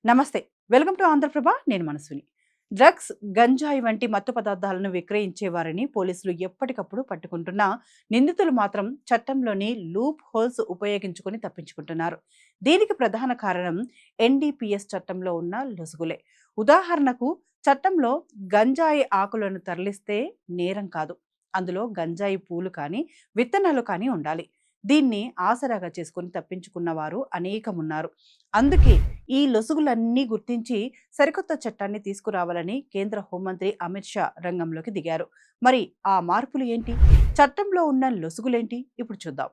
నమస్తే. Welcome to Andhraprabha. నేను Manaswini. Drugs, గంజాయి వంటి మత్తు పదార్థాలను విక్రయించేవారిని పోలీసులు ఎప్పటికప్పుడు పట్టుకుంటున్నా నిందితులు మాత్రం చట్టంలోని లూప్ హోల్స్ ఉపయోగించుకొని తప్పించుకుంటున్నారు. దీనికి ప్రధాన కారణం ఎన్డీపీఎస్ చట్టంలో ఉన్న లొసుగులే. ఉదాహరణకు, చట్టంలో గంజాయి ఆకులను తరలిస్తే నేరం కాదు. అందులో గంజాయి పూలు కానీ, విత్తనాలు కానీ ఉండాలి. దీన్ని ఆసరాగా చేసుకొని తప్పించుకున్న వారు అనేకమున్నారు. అందుకే ఈ లొసుగులన్నీ గుర్తించి సరికొత్త చట్టాన్ని తీసుకురావాలని కేంద్ర హోంమంత్రి అమిత్ షా రంగంలోకి దిగారు. మరి ఆ మార్పులు ఏంటి? చట్టంలో ఉన్న లొసుగులేంటి? ఇప్పుడు చూద్దాం.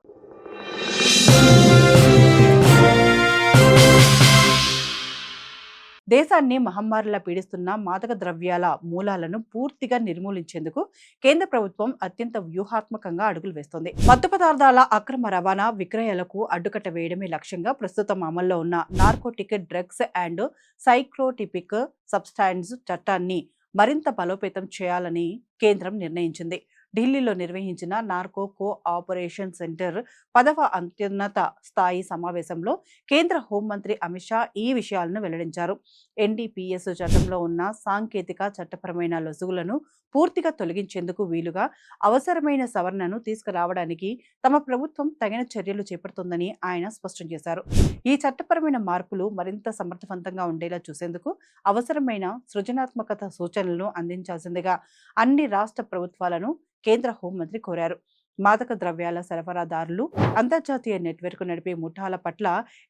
దేశాన్ని మహమ్మారిలా పీడిస్తున్న మాదక ద్రవ్యాల మూలాలను పూర్తిగా నిర్మూలించేందుకు కేంద్ర ప్రభుత్వం అత్యంత వ్యూహాత్మకంగా అడుగులు వేస్తోంది. మత్తు పదార్థాల అక్రమ రవాణా, విక్రయాలకు అడ్డుకట్ట వేయడమే లక్ష్యంగా ప్రస్తుతం అమల్లో ఉన్న నార్కోటిక్ డ్రగ్స్ అండ్ సైక్లోటిపిక్ సబ్స్టాన్స్ చట్టాన్ని మరింత బలోపేతం చేయాలని కేంద్రం నిర్ణయించింది. ఢిల్లీలో నిర్వహించిన నార్కో కోఆపరేషన్ సెంటర్ 10వ అత్యున్నత స్థాయి సమావేశంలో కేంద్ర హోంమంత్రి అమిత్ షా ఈ విషయాలను వెల్లడించారు. ఎన్డీపీఎస్ చట్టంలో ఉన్న సాంకేతిక, చట్టపరమైన లొసుగులను పూర్తిగా తొలగించేందుకు వీలుగా అవసరమైన సవరణను తీసుకురావడానికి తమ ప్రభుత్వం తగిన చర్యలు చేపడుతుందని ఆయన స్పష్టం చేశారు. ఈ చట్టపరమైన మార్పులు మరింత సమర్థవంతంగా ఉండేలా చూసేందుకు అవసరమైన సృజనాత్మకత సూచనలను అందించాల్సిందిగా అన్ని రాష్ట్ర ప్రభుత్వాలను కేంద్ర హోంమంత్రి కోరారు. మాదక ద్రవ్యాల సరఫరాదారులు, అంతర్జాతీయ నెట్వర్క్ నడిపే ముఠాల పట్ల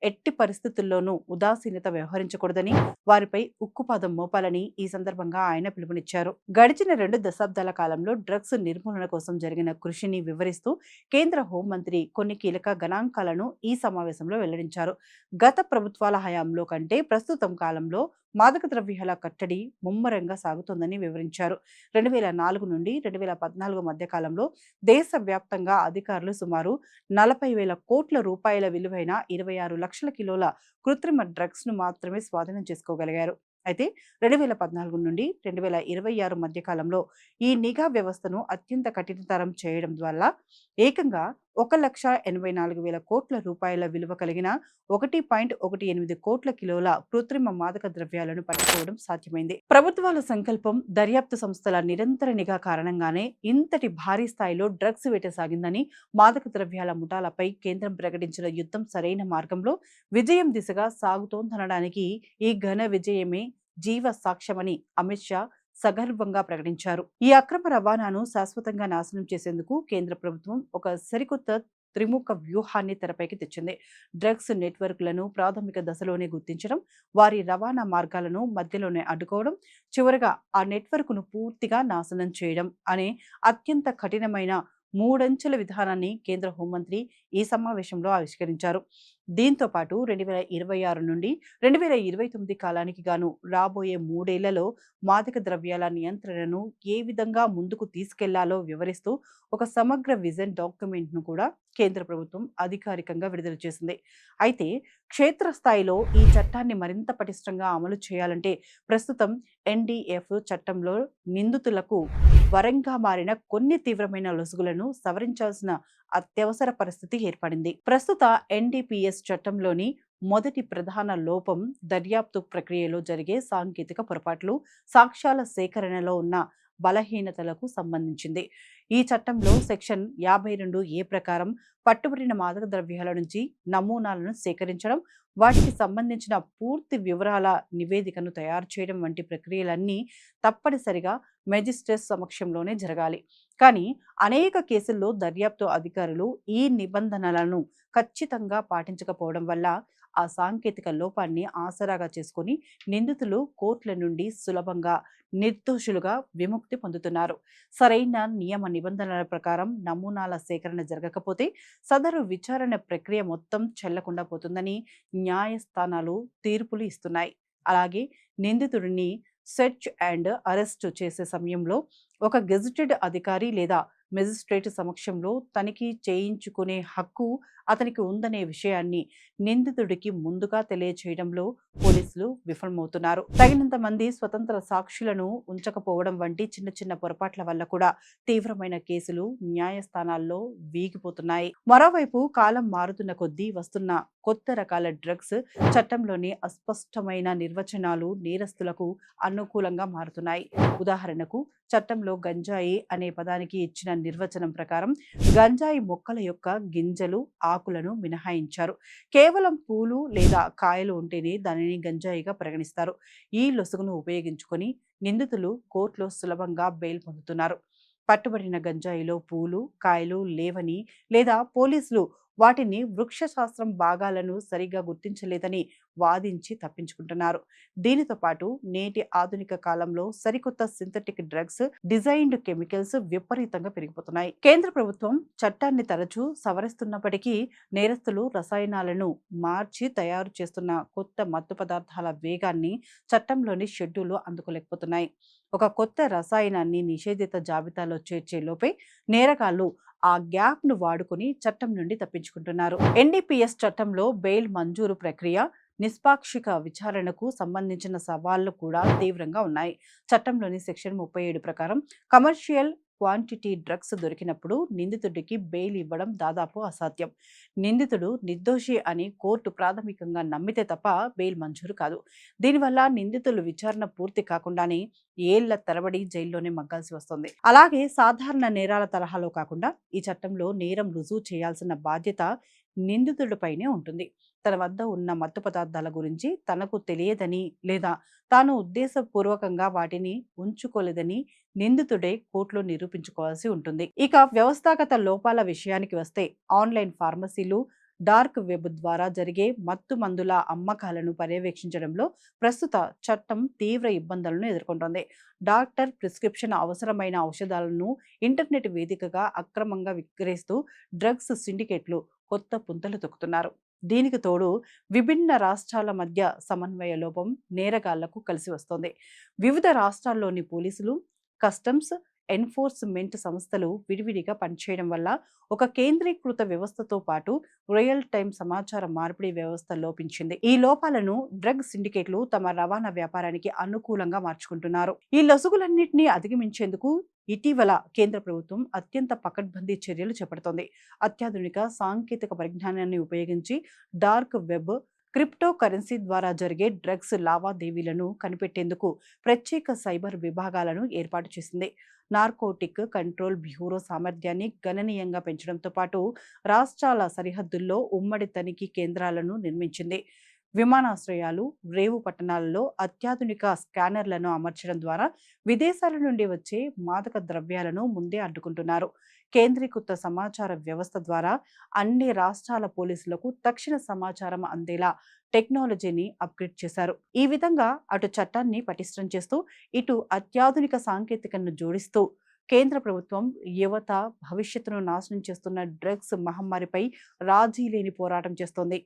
ఎట్టి పరిస్థితుల్లోనూ ఉదాసీనత వ్యవహరించకూడదని, వారిపై ఉక్కుపాదం మోపాలని ఈ సందర్భంగా ఆయన పిలుపునిచ్చారు. గడిచిన 2 దశాబ్దాల కాలంలో డ్రగ్స్ నిర్మూలన కోసం జరిగిన కృషిని వివరిస్తూ కేంద్ర హోంమంత్రి కొన్ని కీలక గణాంకాలను ఈ సమావేశంలో వెల్లడించారు. గత ప్రభుత్వాల హయాంలో కంటే ప్రస్తుతం కాలంలో మాదక ద్రవ్యాల కట్టడి ముమ్మరంగా సాగుతోందని వివరించారు. 2004 నుండి 2014 మధ్య కాలంలో దేశవ్యాప్తంగా అధికారులు సుమారు 40,000 కోట్ల రూపాయల విలువైన 26 లక్షల కిలోల కృత్రిమ డ్రగ్స్ ను మాత్రమే స్వాధీనం చేసుకోగలిగారు. అయితే 2014 నుండి 2026 మధ్య కాలంలో ఈ నిఘా వ్యవస్థను అత్యంత కఠినతరం చేయడం వల్ల ఏకంగా 1,84,000 కోట్ల రూపాయల విలువ కలిగిన 1.18 కోట్ల కిలోల కృత్రిమ మాదక ద్రవ్యాలను పట్టుకోవడం సాధ్యమైంది. ప్రభుత్వాల సంకల్పం, దర్యాప్తు సంస్థల నిరంతర నిఘా కారణంగానే ఇంతటి భారీ స్థాయిలో డ్రగ్స్ వేట సాగిందని, మాదక ద్రవ్యాల ముఠాలపై కేంద్రం ప్రకటించిన యుద్ధం సరైన మార్గంలో విజయం దిశగా సాగుతోందనడానికి ఈ ఘన విజయమే జీవ సాక్ష్యమని అమిత్ షా సగర్వంగా ప్రకటించారు. ఈ అక్రమ రవాణాను శాశ్వతంగా నాశనం చేసేందుకు కేంద్ర ప్రభుత్వం ఒక సరికొత్త త్రిముఖ వ్యూహాన్ని తెరపైకి తెచ్చింది. డ్రగ్స్ నెట్వర్క్లను ప్రాథమిక దశలోనే గుర్తించడం, వారి రవాణా మార్గాలను మధ్యలోనే అడ్డుకోవడం, చివరగా ఆ నెట్వర్క్ను పూర్తిగా నాశనం చేయడం అనే అత్యంత కఠినమైన మూడంచెల విధానాన్ని కేంద్ర హోంమంత్రి ఈ సమావేశంలో ఆవిష్కరించారు. దీంతో పాటు 2026 నుండి 2029 కాలానికి గాను రాబోయే 3 ఏళ్లలో మాదక ద్రవ్యాల నియంత్రణను ఏ విధంగా ముందుకు తీసుకెళ్లాలో వివరిస్తూ ఒక సమగ్ర విజన్ డాక్యుమెంట్ ను కూడా కేంద్ర ప్రభుత్వం అధికారికంగా విడుదల చేసింది. అయితే క్షేత్రస్థాయిలో ఈ చట్టాన్ని మరింత పటిష్టంగా అమలు చేయాలంటే ప్రస్తుతం ఎన్డీఎఫ్ చట్టంలో నిందితులకు వరంగా మారిన కొన్ని తీవ్రమైన లొసుగులను సవరించాల్సిన అత్యవసర పరిస్థితి ఏర్పడింది. ప్రస్తుత ఎన్డీపీఎస్ చట్టంలోని మొదటి ప్రధాన లోపం దర్యాప్తు ప్రక్రియలో జరిగే సాంకేతిక పొరపాట్లు, సాక్ష్యాల సేకరణలో ఉన్న బలహీనతలకు సంబంధించింది. ఈ చట్టంలో సెక్షన్ 52A ప్రకారం పట్టుబడిన మాదక ద్రవ్యాల నుంచి నమూనాలను సేకరించడం, వాటికి సంబంధించిన పూర్తి వివరాల నివేదికను తయారు చేయడం వంటి ప్రక్రియలన్నీ తప్పనిసరిగా మెజిస్ట్రేట్ సమక్షంలోనే జరగాలి. కానీ అనేక కేసుల్లో దర్యాప్తు అధికారులు ఈ నిబంధనలను ఖచ్చితంగా పాటించకపోవడం వల్ల ఆ సాంకేతిక లోపాన్ని ఆసరాగా చేసుకుని నిందితులు కోర్టుల నుండి సులభంగా నిర్దోషులుగా విముక్తి పొందుతున్నారు. సరైన నియమ నిబంధనల ప్రకారం నమూనాల సేకరణ జరగకపోతే సదరు విచారణ ప్రక్రియ మొత్తం చెల్లకుండా పోతుందని న్యాయస్థానాలు తీర్పులు ఇస్తున్నాయి. అలాగే నిందితుడిని సెర్చ్ అండ్ అరెస్ట్ చేసే సమయంలో ఒక గెజిటెడ్ అధికారి లేదా మెజిస్ట్రేట్ సమక్షంలో తనిఖీ చేయించుకునే హక్కు అతనికి ఉందనే విషయాన్ని నిందితుడికి ముందుగా తెలియచేయడంలో పోలీసులు విఫలమవుతున్నారు. తగినంత మంది స్వతంత్ర సాక్షులను ఉంచకపోవడం వంటి చిన్న చిన్న పొరపాట్ల వల్ల కూడా తీవ్రమైన కేసులు న్యాయస్థానాల్లో వీగిపోతున్నాయి. మరోవైపు కాలం మారుతున్న కొద్దీ వస్తున్న కొత్త రకాల డ్రగ్స్ చట్టంలోని అస్పష్టమైన నిర్వచనాలు నేరస్తులకు అనుకూలంగా మారుతున్నాయి. ఉదాహరణకు, చట్టంలో గంజాయి అనే పదానికి ఇచ్చిన నిర్వచనం ప్రకారం గంజాయి మొక్కల యొక్క గింజలు, ఆకులను మినహాయించారు. కేవలం పూలు లేదా కాయలు ఉంటేనే దానిని గంజాయిగా పరిగణిస్తారు. ఈ లొసుగును ఉపయోగించుకొని నిందితులు కోర్టులో సులభంగా బెయిల్ పొందుతున్నారు. పట్టుబడిన గంజాయిలో పూలు, కాయలు లేవని లేదా పోలీసులు వాటిని వృక్షశాస్త్రం భాగాలను సరిగా గుర్తించలేదని వాదించి తప్పించుకుంటున్నారు. దీనితో పాటు నేటి ఆధునిక కాలంలో సరికొత్త సింథటిక్ డ్రగ్స్, డిజైన్డ్ కెమికల్స్ విపరీతంగా పెరిగిపోతున్నాయి. కేంద్ర ప్రభుత్వం చట్టాన్ని తరచూ సవరిస్తున్నప్పటికీ నేరస్తులు రసాయనాలను మార్చి తయారు చేస్తున్న కొత్త మత్తు పదార్థాల వేగాన్ని చట్టంలోని షెడ్యూళ్లు అందుకోలేకపోతున్నాయి. ఒక కొత్త రసాయనాన్ని నిషేధిత జాబితాలో చేర్చే లోపే నేరగాళ్లు ఆ గ్యాప్ ను వాడుకుని చట్టం నుండి తప్పించుకుంటున్నారు. ఎన్డీపీఎస్ చట్టంలో బెయిల్ మంజూరు ప్రక్రియ, నిష్పాక్షిక విచారణకు సంబంధించిన సవాళ్లు కూడా తీవ్రంగా ఉన్నాయి. చట్టంలోని సెక్షన్ 37 ప్రకారం కమర్షియల్ క్వాంటిటీ డ్రగ్స్ దొరికినప్పుడు నిందితుడికి బెయిల్ ఇవ్వడం దాదాపు అసాధ్యం. నిందితుడు నిర్దోషి అని కోర్టు ప్రాథమికంగా నమ్మితే తప్ప బెయిల్ మంజూరు కాదు. దీనివల్ల నిందితులు విచారణ పూర్తి కాకుండానే ఏళ్ల తరబడి జైల్లోనే మగ్గాల్సి వస్తుంది. అలాగే సాధారణ నేరాల తరహాలో కాకుండా ఈ చట్టంలో నేరం రుజువు చేయాల్సిన బాధ్యత నిందితుడిపైనే ఉంటుంది. తన వద్ద ఉన్న మత్తు పదార్థాల గురించి తనకు తెలియదని లేదా తాను ఉద్దేశపూర్వకంగా వాటిని ఉంచుకోలేదని నిందితుడే కోర్టులో నిరూపించుకోవాల్సి ఉంటుంది. ఇక వ్యవస్థాగత లోపాల విషయానికి వస్తే ఆన్లైన్ ఫార్మసీలు, డార్క్ వెబ్ ద్వారా జరిగే మత్తు మందుల అమ్మకాలను పర్యవేక్షించడంలో ప్రస్తుత చట్టం తీవ్ర ఇబ్బందులను ఎదుర్కొంటోంది. డాక్టర్ ప్రిస్క్రిప్షన్ అవసరమైన ఔషధాలను ఇంటర్నెట్ వేదికగా అక్రమంగా విక్రయిస్తూ డ్రగ్స్ సిండికేట్లు కొత్త పుంతలు తొక్కుతున్నారు. దీనికి తోడు విభిన్న రాష్ట్రాల మధ్య సమన్వయ లోపం నేరగాళ్లకు కలిసి వస్తోంది. వివిధ రాష్ట్రాల్లోని పోలీసులు, కస్టమ్స్, ఎన్ఫోర్స్మెంట్ సంస్థలు విడివిడిగా పనిచేయడం వల్ల ఒక కేంద్రీకృత వ్యవస్థతో పాటు రియల్ టైం సమాచార మార్పిడి వ్యవస్థ లోపించింది. ఈ లోపాలను డ్రగ్ సిండికేట్లు తమ రవాణా వ్యాపారానికి అనుకూలంగా మార్చుకుంటున్నారు. ఈ లొసుగులన్నింటినీ అధిగమించేందుకు ఇటీవల కేంద్ర ప్రభుత్వం అత్యంత పకడ్బందీ చర్యలు చేపడుతోంది. అత్యాధునిక సాంకేతిక పరిజ్ఞానాన్ని ఉపయోగించి డార్క్ వెబ్, క్రిప్టో కరెన్సీ ద్వారా జరిగే డ్రగ్స్ లావాదేవీలను కనిపెట్టేందుకు ప్రత్యేక సైబర్ విభాగాలను ఏర్పాటు చేసింది. నార్కోటిక్ కంట్రోల్ బ్యూరో సామర్థ్యాన్ని గణనీయంగా పెంచడంతో పాటు రాష్ట్రాల సరిహద్దుల్లో ఉమ్మడి తనిఖీ కేంద్రాలను నిర్మించింది. విమానాశ్రయాలు, రేవు పట్టణాలలో అత్యాధునిక స్కానర్లను అమర్చడం ద్వారా విదేశాల నుండి వచ్చే మాదక ద్రవ్యాలను ముందే అడ్డుకుంటున్నారు. కేంద్రీకృత సమాచార వ్యవస్థ ద్వారా అన్ని రాష్ట్రాల పోలీసులకు తక్షణ సమాచారం అందేలా టెక్నాలజీని అప్గ్రేడ్ చేశారు. ఈ విధంగా అటు చట్టాన్ని పటిష్టం చేస్తూ, ఇటు అత్యాధునిక సాంకేతికతను జోడిస్తూ కేంద్ర ప్రభుత్వం యువత భవిష్యత్తును నాశనం చేస్తున్న డ్రగ్స్ మహమ్మారిపై రాజీ లేని పోరాటం చేస్తోంది.